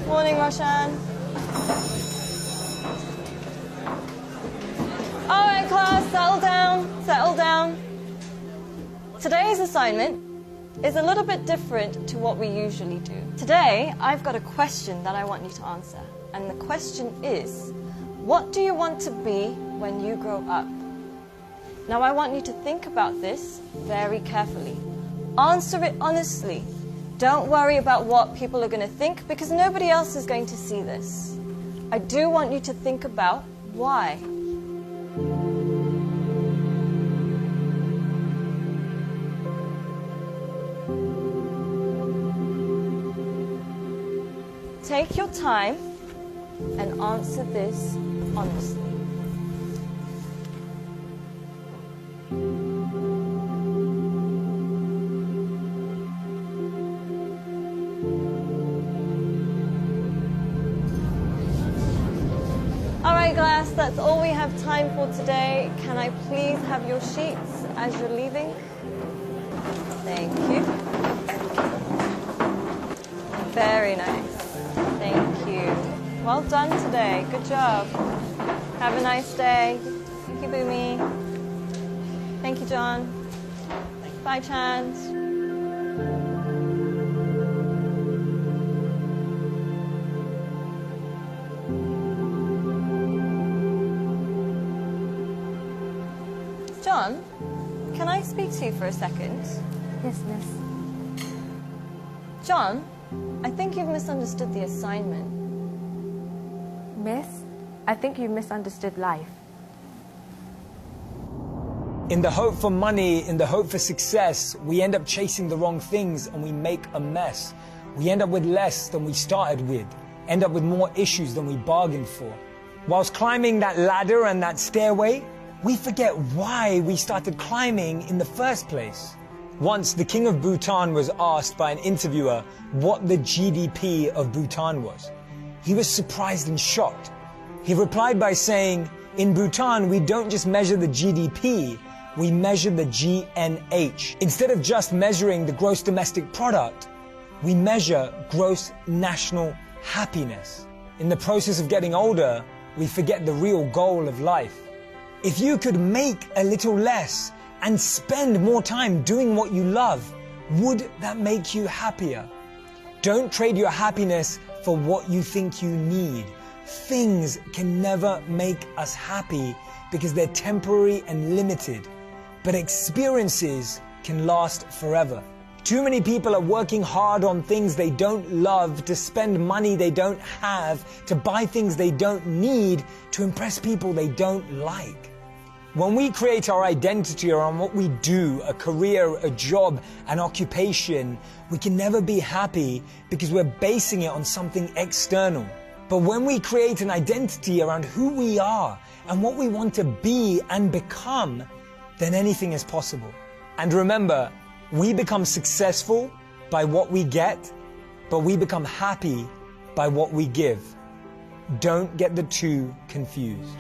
Morning, Roshan. All right, class, settle down, settle down. Today's assignment is a little bit different to what we usually do. Today, I've got a question that I want you to answer. And the question is, what do you want to be when you grow up? Now, I want you to think about this very carefully. Answer it honestly. Don't worry about what people are going to think, because nobody else is going to see this. I do want you to think about why. Take your time and answer this honestly. Alright, class, that's all we have time for today. Can I please have your sheets as you're leaving? Thank you. Very nice. Thank you. Well done today. Good job. Have a nice day. Thank you, Boomy. Thank you, John. Bye, Chand. John, can I speak to you for a second? Yes, miss. John, I think you've misunderstood the assignment. Miss, I think you misunderstood life. In the hope for money, in the hope for success, we end up chasing the wrong things and we make a mess. We end up with less than we started with, end up with more issues than we bargained for. Whilst climbing that ladder and that stairway, we forget why we started climbing in the first place. Once, the king of Bhutan was asked by an interviewer what the GDP of Bhutan was. He was surprised and shocked. He replied by saying, in Bhutan, we don't just measure the GDP, we measure the GNH. Instead of just measuring the gross domestic product, we measure gross national happiness. In the process of getting older, we forget the real goal of life. If you could make a little less and spend more time doing what you love, would that make you happier? Don't trade your happiness for what you think you need. Things can never make us happy because they're temporary and limited, but experiences can last forever. Too many people are working hard on things they don't love, to spend money they don't have, to buy things they don't need, to impress people they don't like. When we create our identity around what we do, a career, a job, an occupation, we can never be happy because we're basing it on something external. But when we create an identity around who we are and what we want to be and become, then anything is possible. And remember, we become successful by what we get, but we become happy by what we give. Don't get the two confused.